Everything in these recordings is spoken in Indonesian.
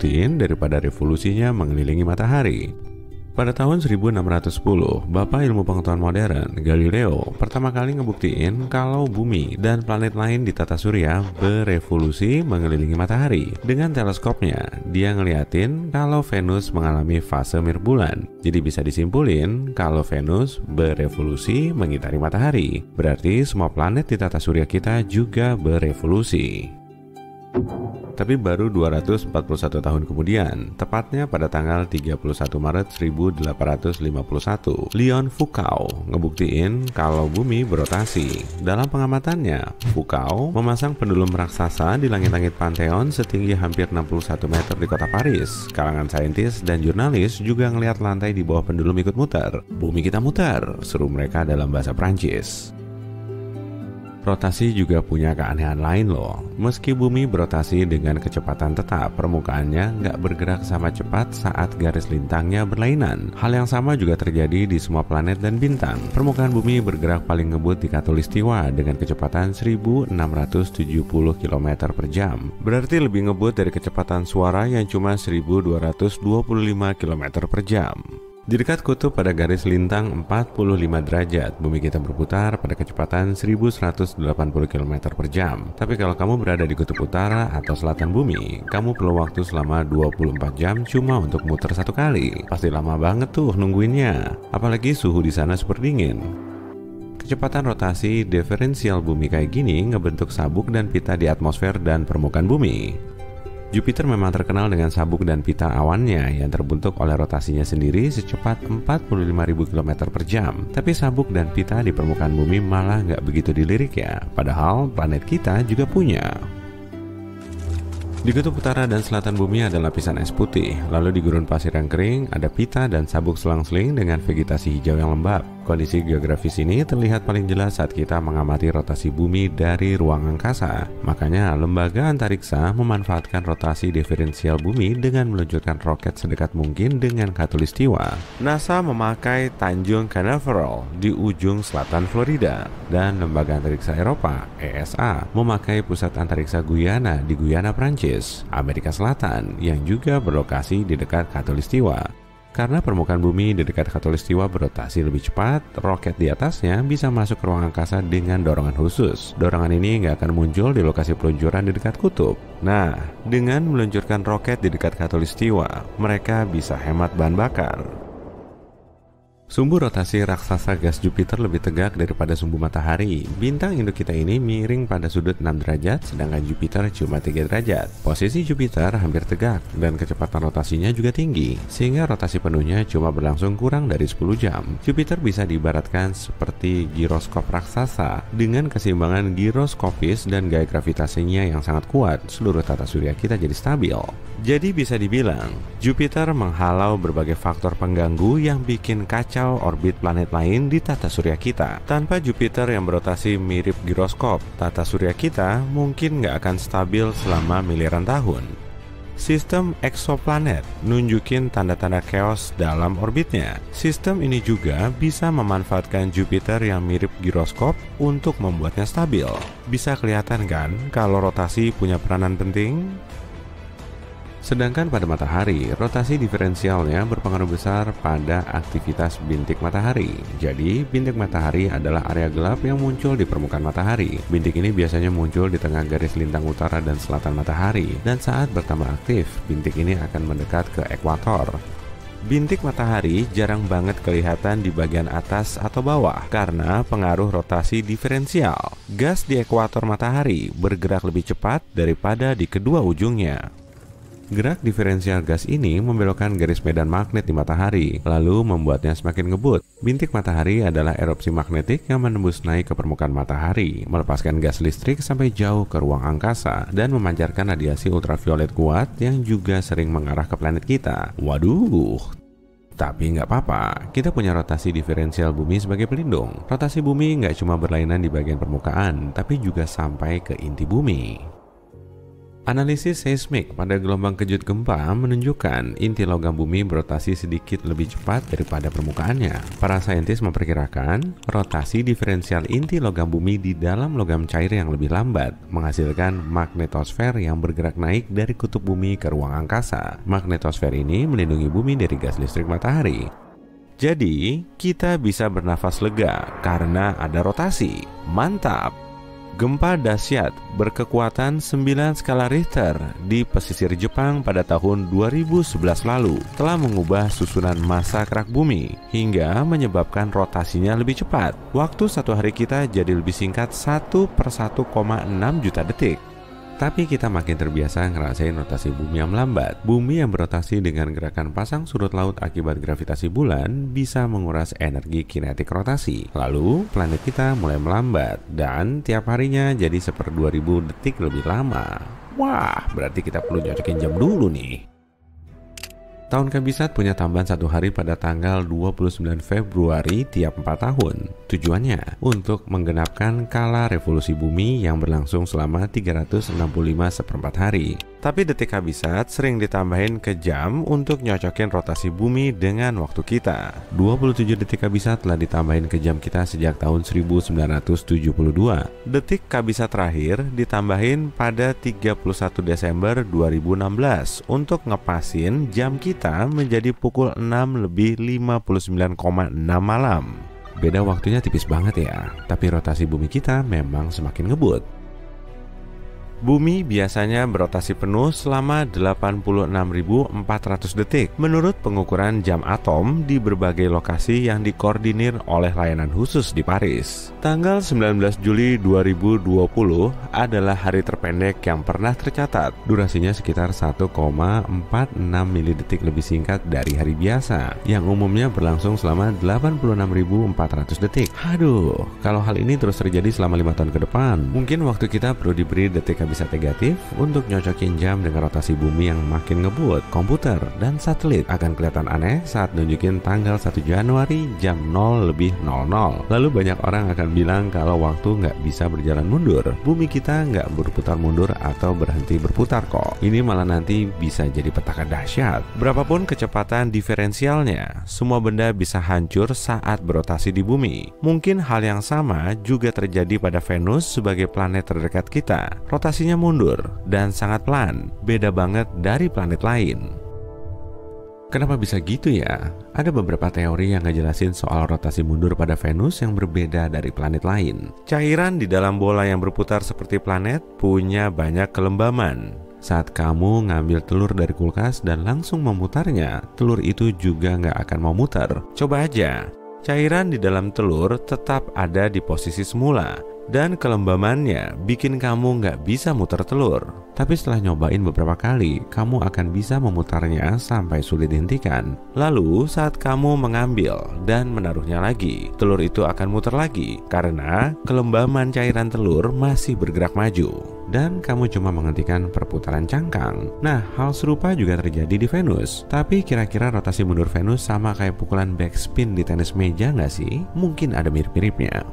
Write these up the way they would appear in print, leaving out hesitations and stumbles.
ngebuktiin daripada revolusinya mengelilingi matahari. Pada tahun 1610, Bapak ilmu pengetahuan modern, Galileo, pertama kali ngebuktiin kalau bumi dan planet lain di tata surya berevolusi mengelilingi matahari. Dengan teleskopnya, dia ngeliatin kalau Venus mengalami fase mirip bulan. Jadi bisa disimpulin kalau Venus berevolusi mengitari matahari. Berarti semua planet di tata surya kita juga berevolusi. Tapi baru 241 tahun kemudian, tepatnya pada tanggal 31 Maret 1851, Leon Foucault ngebuktiin kalau bumi berotasi. Dalam pengamatannya, Foucault memasang pendulum raksasa di langit-langit Pantheon setinggi hampir 61 meter di kota Paris. Kalangan saintis dan jurnalis juga ngelihat lantai di bawah pendulum ikut muter. "Bumi kita muter," seru mereka dalam bahasa Prancis. Rotasi juga punya keanehan lain loh. Meski bumi berotasi dengan kecepatan tetap, permukaannya nggak bergerak sama cepat saat garis lintangnya berlainan. Hal yang sama juga terjadi di semua planet dan bintang. Permukaan bumi bergerak paling ngebut di Khatulistiwa dengan kecepatan 1670 km per jam. Berarti lebih ngebut dari kecepatan suara yang cuma 1225 km per jam. Di dekat kutub pada garis lintang 45 derajat, bumi kita berputar pada kecepatan 1180 km per jam. Tapi kalau kamu berada di kutub utara atau selatan bumi, kamu perlu waktu selama 24 jam cuma untuk muter satu kali. Pasti lama banget tuh nungguinnya. Apalagi suhu di sana super dingin. Kecepatan rotasi diferensial bumi kayak gini ngebentuk sabuk dan pita di atmosfer dan permukaan bumi. Jupiter memang terkenal dengan sabuk dan pita awannya yang terbentuk oleh rotasinya sendiri secepat 45.000 km per jam. Tapi sabuk dan pita di permukaan bumi malah nggak begitu dilirik ya, padahal planet kita juga punya. Di kutub utara dan selatan bumi ada lapisan es putih, lalu di gurun pasir yang kering ada pita dan sabuk selang-seling dengan vegetasi hijau yang lembab. Kondisi geografis ini terlihat paling jelas saat kita mengamati rotasi bumi dari ruang angkasa. Makanya lembaga antariksa memanfaatkan rotasi diferensial bumi dengan meluncurkan roket sedekat mungkin dengan Khatulistiwa. NASA memakai Tanjung Canaveral di ujung selatan Florida, dan lembaga antariksa Eropa (ESA) memakai pusat antariksa Guyana di Guyana, Prancis, Amerika Selatan, yang juga berlokasi di dekat Khatulistiwa. Karena permukaan bumi di dekat Khatulistiwa berotasi lebih cepat, roket di atasnya bisa masuk ke ruang angkasa dengan dorongan khusus. Dorongan ini nggak akan muncul di lokasi peluncuran di dekat kutub. Nah, dengan meluncurkan roket di dekat Khatulistiwa, mereka bisa hemat bahan bakar. Sumbu rotasi raksasa gas Jupiter lebih tegak daripada sumbu matahari. Bintang induk kita ini miring pada sudut 6 derajat, sedangkan Jupiter cuma 3 derajat. Posisi Jupiter hampir tegak, dan kecepatan rotasinya juga tinggi, sehingga rotasi penuhnya cuma berlangsung kurang dari 10 jam. Jupiter bisa diibaratkan seperti giroskop raksasa, dengan keseimbangan giroskopis dan gaya gravitasinya yang sangat kuat, seluruh tata surya kita jadi stabil. Jadi bisa dibilang, Jupiter menghalau berbagai faktor pengganggu yang bikin kacau orbit planet lain di tata surya kita. Tanpa Jupiter yang berotasi mirip giroskop, tata surya kita mungkin nggak akan stabil selama miliaran tahun. Sistem exoplanet nunjukin tanda-tanda chaos dalam orbitnya. Sistem ini juga bisa memanfaatkan Jupiter yang mirip giroskop untuk membuatnya stabil. Bisa kelihatan kan kalau rotasi punya peranan penting? Sedangkan pada matahari, rotasi diferensialnya berpengaruh besar pada aktivitas bintik matahari. Jadi, bintik matahari adalah area gelap yang muncul di permukaan matahari. Bintik ini biasanya muncul di tengah garis lintang utara dan selatan matahari. Dan saat bertambah aktif, bintik ini akan mendekat ke ekuator. Bintik matahari jarang banget kelihatan di bagian atas atau bawah karena pengaruh rotasi diferensial. Gas di ekuator matahari bergerak lebih cepat daripada di kedua ujungnya. Gerak diferensial gas ini membelokkan garis medan magnet di matahari, lalu membuatnya semakin ngebut. Bintik matahari adalah erupsi magnetik yang menembus naik ke permukaan matahari, melepaskan gas listrik sampai jauh ke ruang angkasa, dan memancarkan radiasi ultraviolet kuat yang juga sering mengarah ke planet kita. Waduh! Tapi nggak apa-apa, kita punya rotasi diferensial bumi sebagai pelindung. Rotasi bumi nggak cuma berlainan di bagian permukaan, tapi juga sampai ke inti bumi. Analisis seismik pada gelombang kejut gempa menunjukkan inti logam bumi berotasi sedikit lebih cepat daripada permukaannya. Para saintis memperkirakan rotasi diferensial inti logam bumi di dalam logam cair yang lebih lambat menghasilkan magnetosfer yang bergerak naik dari kutub bumi ke ruang angkasa. Magnetosfer ini melindungi bumi dari gas listrik matahari. Jadi, kita bisa bernafas lega karena ada rotasi. Mantap! Gempa dahsyat berkekuatan 9 skala Richter di pesisir Jepang pada tahun 2011 lalu telah mengubah susunan massa kerak bumi hingga menyebabkan rotasinya lebih cepat. Waktu satu hari kita jadi lebih singkat 1/1,6 juta detik. Tapi kita makin terbiasa ngerasain rotasi bumi yang melambat. Bumi yang berotasi dengan gerakan pasang surut laut akibat gravitasi bulan bisa menguras energi kinetik rotasi. Lalu planet kita mulai melambat dan tiap harinya jadi 1/2000 detik lebih lama. Wah, berarti kita perlu nyocokin jam dulu nih. Tahun kabisat punya tambahan satu hari pada tanggal 29 Februari tiap 4 tahun. Tujuannya untuk menggenapkan kala revolusi bumi yang berlangsung selama 365 seperempat hari. Tapi detik kabisat sering ditambahin ke jam untuk nyocokin rotasi bumi dengan waktu kita. 27 detik kabisat telah ditambahin ke jam kita sejak tahun 1972. Detik kabisat terakhir ditambahin pada 31 Desember 2016 untuk ngepasin jam kita menjadi pukul 6:59,6 malam. Beda waktunya tipis banget ya, tapi rotasi bumi kita memang semakin ngebut. Bumi biasanya berotasi penuh selama 86.400 detik menurut pengukuran jam atom di berbagai lokasi yang dikoordinir oleh layanan khusus di Paris. Tanggal 19 Juli 2020 adalah hari terpendek yang pernah tercatat. Durasinya sekitar 1,46 milidetik lebih singkat dari hari biasa yang umumnya berlangsung selama 86.400 detik. Aduh, kalau hal ini terus terjadi selama 5 tahun ke depan, mungkin waktu kita perlu diberi detik bisa negatif untuk nyocokin jam dengan rotasi bumi yang makin ngebut. Komputer dan satelit akan kelihatan aneh saat nunjukin tanggal 1 Januari jam 0:00. Lalu banyak orang akan bilang kalau waktu nggak bisa berjalan mundur. Bumi kita nggak berputar mundur atau berhenti berputar kok. Ini malah nanti bisa jadi petaka dahsyat. Berapapun kecepatan diferensialnya, semua benda bisa hancur saat berotasi di bumi. Mungkin hal yang sama juga terjadi pada Venus sebagai planet terdekat kita. Rotasinya mundur dan sangat pelan, beda banget dari planet lain. Kenapa bisa gitu ya? Ada beberapa teori yang ngejelasin soal rotasi mundur pada Venus yang berbeda dari planet lain. Cairan di dalam bola yang berputar seperti planet punya banyak kelembaman. Saat kamu ngambil telur dari kulkas dan langsung memutarnya, telur itu juga nggak akan mau muter. Coba aja, cairan di dalam telur tetap ada di posisi semula dan kelembamannya bikin kamu nggak bisa muter telur. Tapi setelah nyobain beberapa kali, kamu akan bisa memutarnya sampai sulit dihentikan. Lalu saat kamu mengambil dan menaruhnya lagi, telur itu akan muter lagi karena kelembaman cairan telur masih bergerak maju dan kamu cuma menghentikan perputaran cangkang. Nah, hal serupa juga terjadi di Venus. Tapi kira-kira rotasi mundur Venus sama kayak pukulan backspin di tenis meja nggak sih? Mungkin ada mirip-miripnya.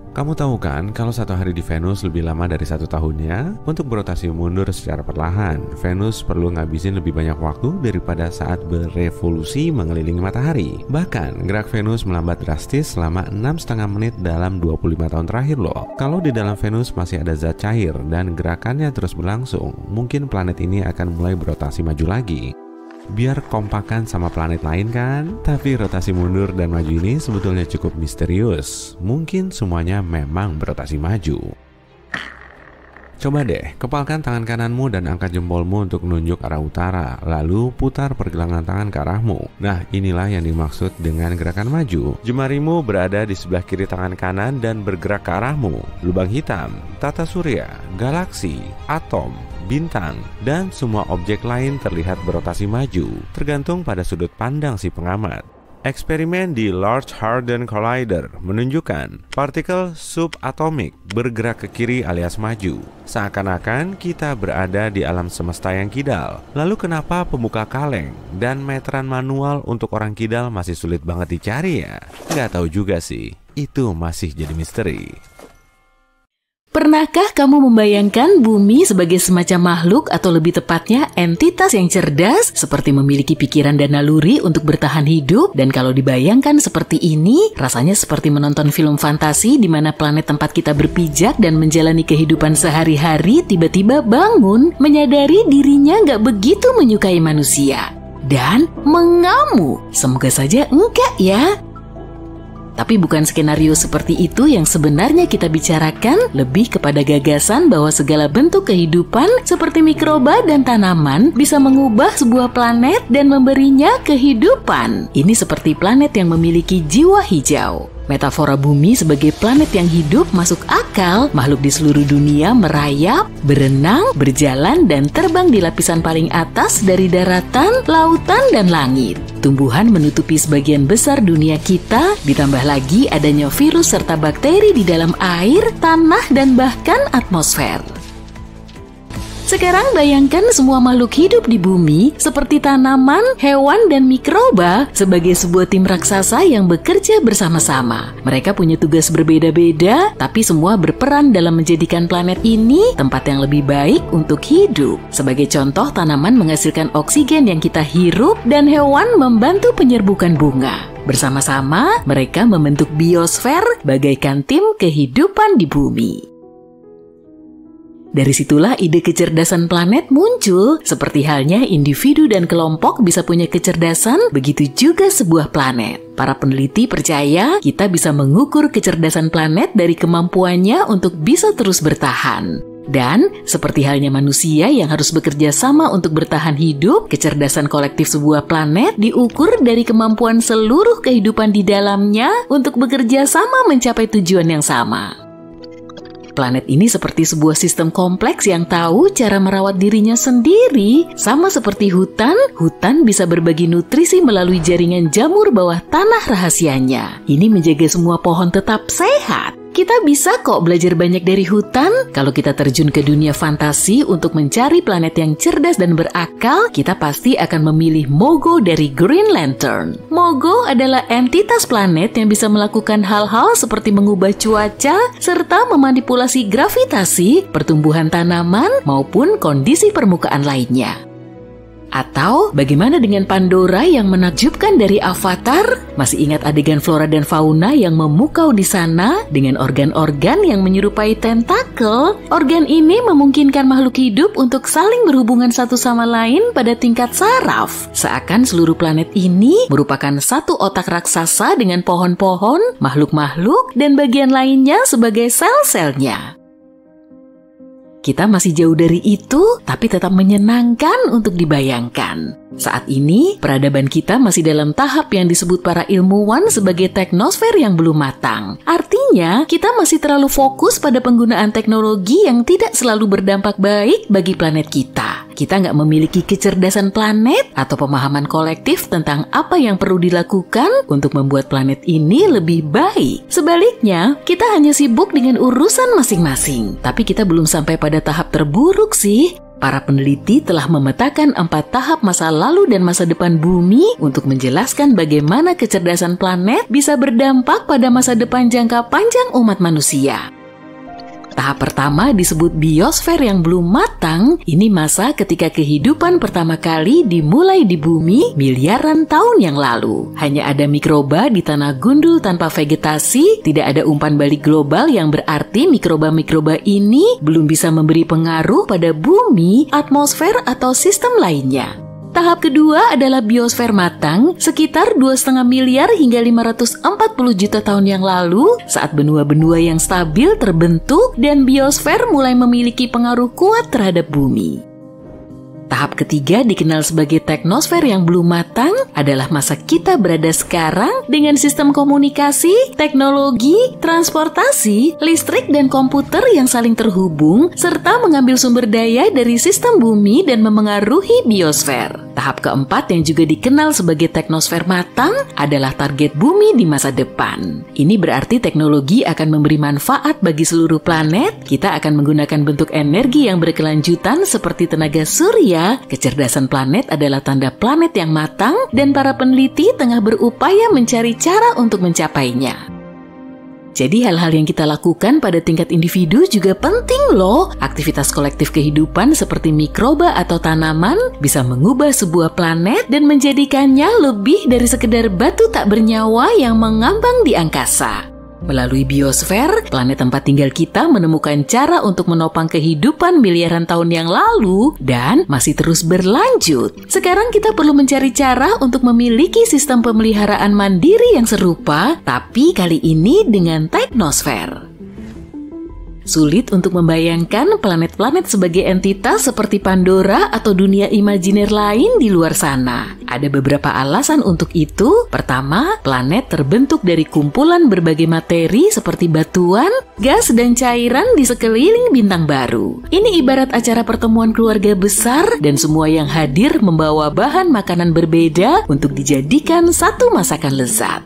Kamu tahu kan kalau satu hari di Venus lebih lama dari 1 tahunnya? Untuk berotasi mundur secara perlahan, Venus perlu ngabisin lebih banyak waktu daripada saat berevolusi mengelilingi matahari. Bahkan, gerak Venus melambat drastis selama 6,5 menit dalam 25 tahun terakhir loh. Kalau di dalam Venus masih ada zat cair dan gerakannya terus berlangsung, mungkin planet ini akan mulai berotasi maju lagi. Biar kompakan sama planet lain kan? Tapi rotasi mundur dan maju ini sebetulnya cukup misterius. Mungkin semuanya memang berotasi maju. Coba deh, kepalkan tangan kananmu dan angkat jempolmu untuk menunjuk arah utara. Lalu putar pergelangan tangan ke arahmu. Nah, inilah yang dimaksud dengan gerakan maju. Jemarimu berada di sebelah kiri tangan kanan dan bergerak ke arahmu. Lubang hitam, tata surya, galaksi, atom, bintang, dan semua objek lain terlihat berotasi maju, tergantung pada sudut pandang si pengamat. Eksperimen di Large Hadron Collider menunjukkan partikel subatomik bergerak ke kiri alias maju, seakan-akan kita berada di alam semesta yang kidal. Lalu kenapa pembuka kaleng dan meteran manual untuk orang kidal masih sulit banget dicari ya? Nggak tahu juga sih, itu masih jadi misteri. Pernahkah kamu membayangkan bumi sebagai semacam makhluk atau lebih tepatnya entitas yang cerdas seperti memiliki pikiran dan naluri untuk bertahan hidup? Dan kalau dibayangkan seperti ini, rasanya seperti menonton film fantasi di mana planet tempat kita berpijak dan menjalani kehidupan sehari-hari tiba-tiba bangun menyadari dirinya nggak begitu menyukai manusia dan mengamuk. Semoga saja enggak ya. Tapi bukan skenario seperti itu yang sebenarnya kita bicarakan, lebih kepada gagasan bahwa segala bentuk kehidupan seperti mikroba dan tanaman bisa mengubah sebuah planet dan memberinya kehidupan. Ini seperti planet yang memiliki jiwa hijau. Metafora bumi sebagai planet yang hidup masuk akal. Makhluk di seluruh dunia merayap, berenang, berjalan, dan terbang di lapisan paling atas dari daratan, lautan, dan langit. Tumbuhan menutupi sebagian besar dunia kita, ditambah lagi adanya virus serta bakteri di dalam air, tanah, dan bahkan atmosfer. Sekarang bayangkan semua makhluk hidup di bumi seperti tanaman, hewan, dan mikroba sebagai sebuah tim raksasa yang bekerja bersama-sama. Mereka punya tugas berbeda-beda, tapi semua berperan dalam menjadikan planet ini tempat yang lebih baik untuk hidup. Sebagai contoh, tanaman menghasilkan oksigen yang kita hirup dan hewan membantu penyerbukan bunga. Bersama-sama, mereka membentuk biosfer bagaikan tim kehidupan di bumi. Dari situlah ide kecerdasan planet muncul, seperti halnya individu dan kelompok bisa punya kecerdasan, begitu juga sebuah planet. Para peneliti percaya kita bisa mengukur kecerdasan planet dari kemampuannya untuk bisa terus bertahan. Dan, seperti halnya manusia yang harus bekerja sama untuk bertahan hidup, kecerdasan kolektif sebuah planet diukur dari kemampuan seluruh kehidupan di dalamnya untuk bekerja sama mencapai tujuan yang sama. Planet ini seperti sebuah sistem kompleks yang tahu cara merawat dirinya sendiri. Sama seperti hutan bisa berbagi nutrisi melalui jaringan jamur bawah tanah rahasianya. Ini menjaga semua pohon tetap sehat. Kita bisa kok belajar banyak dari hutan. Kalau kita terjun ke dunia fantasi untuk mencari planet yang cerdas dan berakal, kita pasti akan memilih Mogo dari Green Lantern. Mogo adalah entitas planet yang bisa melakukan hal-hal seperti mengubah cuaca, serta memanipulasi gravitasi, pertumbuhan tanaman, maupun kondisi permukaan lainnya. Atau bagaimana dengan Pandora yang menakjubkan dari Avatar? Masih ingat adegan flora dan fauna yang memukau di sana dengan organ-organ yang menyerupai tentakel? Organ ini memungkinkan makhluk hidup untuk saling berhubungan satu sama lain pada tingkat saraf. Seakan seluruh planet ini merupakan satu otak raksasa dengan pohon-pohon, makhluk-makhluk, dan bagian lainnya sebagai sel-selnya. Kita masih jauh dari itu, tapi tetap menyenangkan untuk dibayangkan. Saat ini, peradaban kita masih dalam tahap yang disebut para ilmuwan sebagai teknosfer yang belum matang. Artinya, kita masih terlalu fokus pada penggunaan teknologi yang tidak selalu berdampak baik bagi planet kita. Kita nggak memiliki kecerdasan planet atau pemahaman kolektif tentang apa yang perlu dilakukan untuk membuat planet ini lebih baik. Sebaliknya, kita hanya sibuk dengan urusan masing-masing. Tapi kita belum sampai pada tahap terburuk sih. Para peneliti telah memetakan 4 tahap masa lalu dan masa depan bumi untuk menjelaskan bagaimana kecerdasan planet bisa berdampak pada masa depan jangka panjang umat manusia. Tahap pertama disebut biosfer yang belum matang. Ini masa ketika kehidupan pertama kali dimulai di bumi miliaran tahun yang lalu. Hanya ada mikroba di tanah gundul tanpa vegetasi, tidak ada umpan balik global yang berarti mikroba-mikroba ini belum bisa memberi pengaruh pada bumi, atmosfer, atau sistem lainnya. Tahap kedua adalah biosfer matang, sekitar 2,5 miliar hingga 540 juta tahun yang lalu, saat benua-benua yang stabil terbentuk dan biosfer mulai memiliki pengaruh kuat terhadap bumi. Tahap ketiga dikenal sebagai teknosfer yang belum matang adalah masa kita berada sekarang dengan sistem komunikasi, teknologi, transportasi, listrik, dan komputer yang saling terhubung serta mengambil sumber daya dari sistem bumi dan memengaruhi biosfer. Tahap keempat yang juga dikenal sebagai teknosfer matang adalah target bumi di masa depan. Ini berarti teknologi akan memberi manfaat bagi seluruh planet. Kita akan menggunakan bentuk energi yang berkelanjutan seperti tenaga surya. Kecerdasan planet adalah tanda planet yang matang dan para peneliti tengah berupaya mencari cara untuk mencapainya. Jadi hal-hal yang kita lakukan pada tingkat individu juga penting loh. Aktivitas kolektif kehidupan seperti mikroba atau tanaman bisa mengubah sebuah planet dan menjadikannya lebih dari sekedar batu tak bernyawa yang mengambang di angkasa. Melalui biosfer, planet tempat tinggal kita menemukan cara untuk menopang kehidupan miliaran tahun yang lalu dan masih terus berlanjut. Sekarang kita perlu mencari cara untuk memiliki sistem pemeliharaan mandiri yang serupa, tapi kali ini dengan teknosfer. Sulit untuk membayangkan planet-planet sebagai entitas seperti Pandora atau dunia imajiner lain di luar sana. Ada beberapa alasan untuk itu. Pertama, planet terbentuk dari kumpulan berbagai materi seperti batuan, gas, dan cairan di sekeliling bintang baru. Ini ibarat acara pertemuan keluarga besar dan semua yang hadir membawa bahan makanan berbeda untuk dijadikan satu masakan lezat.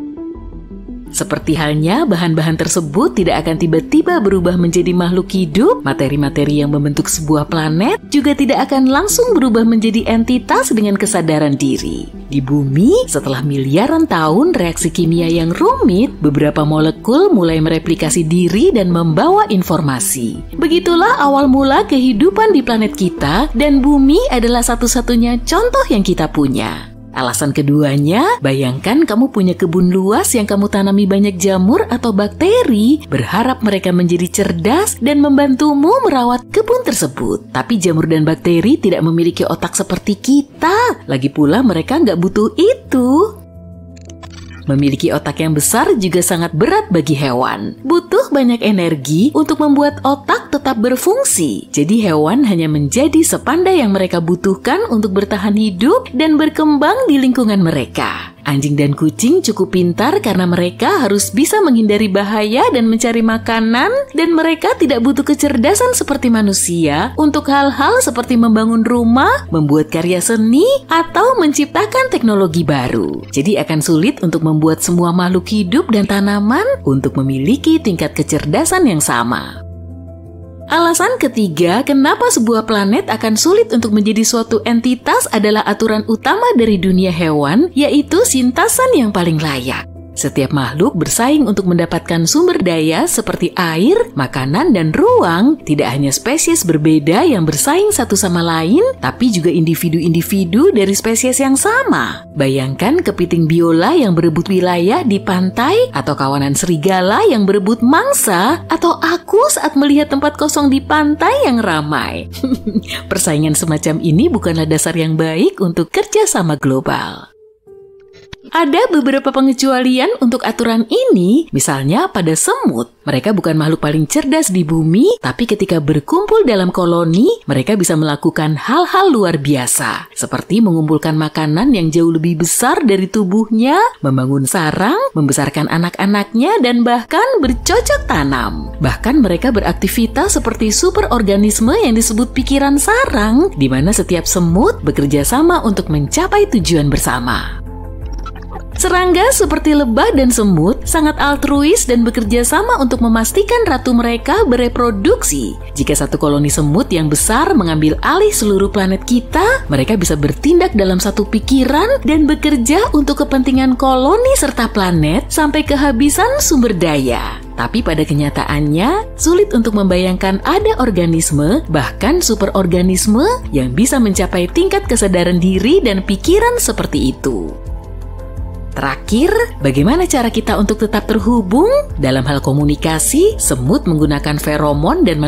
Seperti halnya bahan-bahan tersebut tidak akan tiba-tiba berubah menjadi makhluk hidup, materi-materi yang membentuk sebuah planet juga tidak akan langsung berubah menjadi entitas dengan kesadaran diri. Di bumi, setelah miliaran tahun reaksi kimia yang rumit, beberapa molekul mulai mereplikasi diri dan membawa informasi. Begitulah awal mula kehidupan di planet kita, dan bumi adalah satu-satunya contoh yang kita punya. Alasan keduanya, bayangkan kamu punya kebun luas yang kamu tanami banyak jamur atau bakteri, berharap mereka menjadi cerdas dan membantumu merawat kebun tersebut. Tapi jamur dan bakteri tidak memiliki otak seperti kita. Lagi pula mereka nggak butuh itu. Memiliki otak yang besar juga sangat berat bagi hewan. Butuh banyak energi untuk membuat otak tetap berfungsi. Jadi hewan hanya menjadi sepandai yang mereka butuhkan untuk bertahan hidup dan berkembang di lingkungan mereka. Anjing dan kucing cukup pintar karena mereka harus bisa menghindari bahaya dan mencari makanan, dan mereka tidak butuh kecerdasan seperti manusia untuk hal-hal seperti membangun rumah, membuat karya seni, atau menciptakan teknologi baru. Jadi akan sulit untuk membuat semua makhluk hidup dan tanaman untuk memiliki tingkat kecerdasan yang sama. Alasan ketiga, kenapa sebuah planet akan sulit untuk menjadi suatu entitas adalah aturan utama dari dunia hewan, yaitu sintasan yang paling layak. Setiap makhluk bersaing untuk mendapatkan sumber daya seperti air, makanan, dan ruang. Tidak hanya spesies berbeda yang bersaing satu sama lain, tapi juga individu-individu dari spesies yang sama. Bayangkan kepiting biola yang berebut wilayah di pantai, atau kawanan serigala yang berebut mangsa, atau aku saat melihat tempat kosong di pantai yang ramai. Persaingan semacam ini bukanlah dasar yang baik untuk kerjasama global. Ada beberapa pengecualian untuk aturan ini, misalnya pada semut. Mereka bukan makhluk paling cerdas di bumi, tapi ketika berkumpul dalam koloni, mereka bisa melakukan hal-hal luar biasa, seperti mengumpulkan makanan yang jauh lebih besar dari tubuhnya, membangun sarang, membesarkan anak-anaknya, dan bahkan bercocok tanam. Bahkan mereka beraktivitas seperti superorganisme yang disebut pikiran sarang, di mana setiap semut bekerja sama untuk mencapai tujuan bersama. Serangga seperti lebah dan semut sangat altruis dan bekerja sama untuk memastikan ratu mereka bereproduksi. Jika satu koloni semut yang besar mengambil alih seluruh planet kita, mereka bisa bertindak dalam satu pikiran dan bekerja untuk kepentingan koloni serta planet sampai kehabisan sumber daya. Tapi pada kenyataannya, sulit untuk membayangkan ada organisme, bahkan superorganisme, yang bisa mencapai tingkat kesadaran diri dan pikiran seperti itu. Terakhir, bagaimana cara kita untuk tetap terhubung? Dalam hal komunikasi, semut menggunakan feromon dan